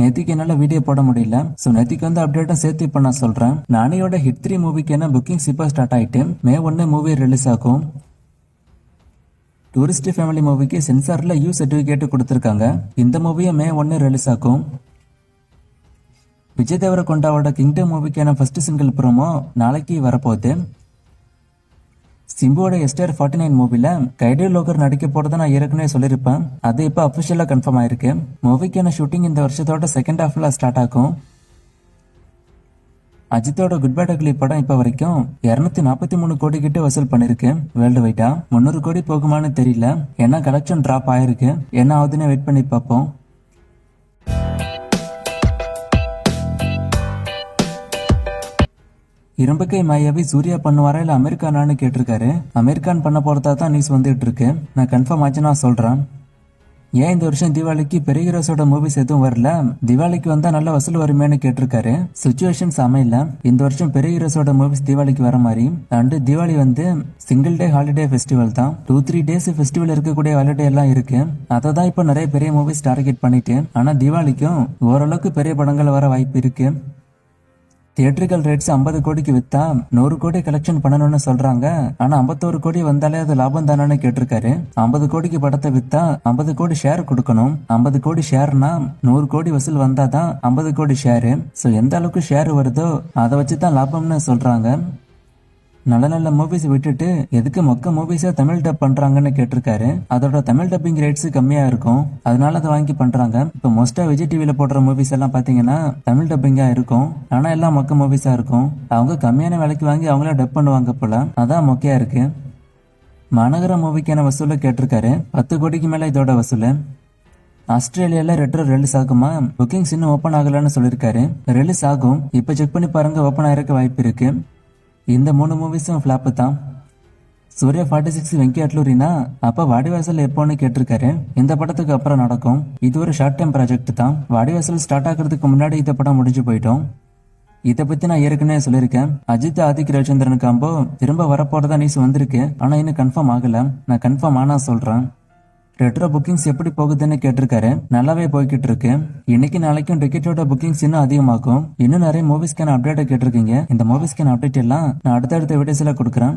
நேத்திக்கு என்னால வீடியோ போட முடியல. சோ நேத்திக்கு வந்து அப்டேட்டும் சேர்த்து இப்ப நான் சொல்றேன். நானியோட ஹிட் 3 மூவிக்கு என்ன புக்கிங்ஸ் இப்ப ஸ்டார்ட் ஆயிட்டு மே 1 மூவி ரிலீஸ் ஆகும். டூரிஸ்ட் ஃபேமிலி மூவிக்கு சென்சார்ல யூ சர்டிபிகேட் கொடுத்திருக்காங்க. இந்த மூவியை மே 1 ரிலீஸ் ஆகும். விஜய் தேவரகொண்டாவோட கிங்டம் மூவிக்கான ஃபர்ஸ்ட் சிங்கிள் ப்ரோமோ நாளைக்கு வரப்போகுது. சிம்புவோட எஸ்டர் 49 மூவில கைடி லோகர் நடிக்க போறத நான் ஏற்கனவே சொல்லியிருப்பேன். அது இப்ப அபிஷியலா கன்ஃபார்ம் ஆயிருக்கு. மூவிக்கான ஷூட்டிங் இந்த வருஷத்தோட செகண்ட் ஹாஃப்ல ஸ்டார்ட் ஆகும். அஜித்தோட குட் பேட் அக்லி படம் இப்ப வரைக்கும் 243 கோடி கிட்ட வசூல் பண்ணிருக்கு வேர்ல்டு வைட்டா. 300 கோடி போகுமான்னு தெரியல. ஏன்னா கலெக்ஷன் டிராப் ஆயிருக்கு. என்ன ஆகுதுன்னு வெயிட் பண்ணி பார்ப்போம். இரும்புக்கை மாயாவி சூர்யா பண்ணுவாரா இல்ல அமெரிக்கானான்னு கேட்டிருக்காரு. அமெரிக்கான் பண்ண போறதா தான் நியூஸ் வந்துட்டு இருக்கு. நான் கன்ஃபார்ம் ஆச்சு நான் சொல்றேன். ஏன் இந்த வருஷம் தீபாவளிக்கு பெரிய ஹீரோஸோட மூவிஸ் எதுவும் வரல, தீபாவளிக்கு வந்தா நல்ல வசூல் வருமேன்னு கேட்டிருக்காரு. சுச்சுவேஷன்ஸ் அமையல. இந்த வருஷம் பெரிய ஹீரோஸோட மூவிஸ் தீபாவளிக்கு வர மாதிரி. அண்ட் தீபாவளி வந்து சிங்கிள் டே ஹாலிடே ஃபெஸ்டிவல் தான். 2-3 டேஸ் ஃபெஸ்டிவல் இருக்கக்கூடிய ஹாலிடே எல்லாம் இருக்கு. அதை தான் இப்போ நிறைய பெரிய மூவிஸ் டார்கெட் பண்ணிட்டு. ஆனா தீபாவளிக்கும் ஓரளவுக்கு பெரிய படங்கள் வர வாய்ப்பு இருக்கு. தியேட்டரிக்கல் ரேட்ஸ் 50 கோடிக்கு வித்தா 100 கோடி கலெக்ஷன் பண்ணணும்னு சொல்றாங்க. ஆனா 51 கோடி வந்தாலே அது லாபம் தானே கேட்டிருக்காரு. 50 கோடிக்கு படத்தை வித்தா 50 கோடி ஷேர் கொடுக்கணும். 50 கோடி ஷேர்னா 100 கோடி வசூல் வந்தாதான் 50 கோடி ஷேரு. சோ எந்த அளவுக்கு ஷேர் வருதோ அதை வச்சுதான் லாபம்னு சொல்றாங்க. நல்ல நல்ல மூவிஸ் விட்டுட்டு எதுக்கு மொக்க மூவிஸா தமிழ் டப் பண்றாங்கன்னு கேட்டிருக்காரு. அதோட தமிழ் டப்பிங் ரேட்ஸ் கம்மியா இருக்கும், அதனால அதை வாங்கி பண்றாங்க. இப்ப மோஸ்டா விஜய் டிவில போடுற மூவிஸ் எல்லாம் பாத்தீங்கன்னா தமிழ் டப்பிங்கா இருக்கும். ஆனா எல்லாம் மொக்க மூவிஸா இருக்கும். அவங்க கம்மியான விலைக்கு வாங்கி அவங்களே டப் பண்ணுவாங்க போல. அதான் மொக்கையா இருக்கு. மாநகர மூவிக்கான வசூல கேட்டிருக்காரு. 10 கோடிக்கு மேல இதோட வசூல். ஆஸ்திரேலியால ரெட்ரோ ரிலீஸ் ஆகுமா? புக்கிங்ஸ் இன்னும் ஓபன் ஆகலன்னு சொல்லிருக்காரு. ரிலீஸ் ஆகும். இப்ப செக் பண்ணி பாருங்க, ஓபன் ஆயிருக்க வாய்ப்பு இருக்கு. இந்த 3 மூவிஸும் ஃபிளாப் தான். சூர்யா 46 வெங்கி அட்லூரினா அப்ப வாடிவாசல் எப்போன்னு கேட்டிருக்காரு. இந்த படத்துக்கு அப்புறம் நடக்கும். இது ஒரு ஷார்ட் டைம் ப்ராஜெக்ட் தான். வாடிவாசல் ஸ்டார்ட் ஆகிறதுக்கு முன்னாடி இந்த படம் முடிஞ்சு போயிட்டோம். இதை பத்தி நான் ஏற்கனவே சொல்லியிருக்கேன். அஜித் ஆதிக் ரவிச்சந்திரன் காம்போ திரும்ப வரப்போறதா நியூஸ் வந்திருக்கு. ஆனா இன்னும் கன்ஃபார்ம் ஆகல. நான் கன்ஃபார்ம் ஆனா சொல்றேன். ரெட்ரோ புக்கிங்ஸ் எப்படி போகுதுன்னு கேட்டிருக்காரு. நல்லாவே போய்கிட்டு இருக்கு. இன்னைக்கு நாளைக்கும் டிக்கெட்டோட புக்கிங்ஸ் இன்னும் அதிகமாகும். இன்னும் நிறைய மூவிஸ்க்கான அப்டேட்டை கேட்டிருக்கீங்க. இந்த மூவிஸ்க்கான அப்டேட் எல்லாம் நான் அடுத்தடுத்த வீடியோஸ்ல கொடுக்குறேன்.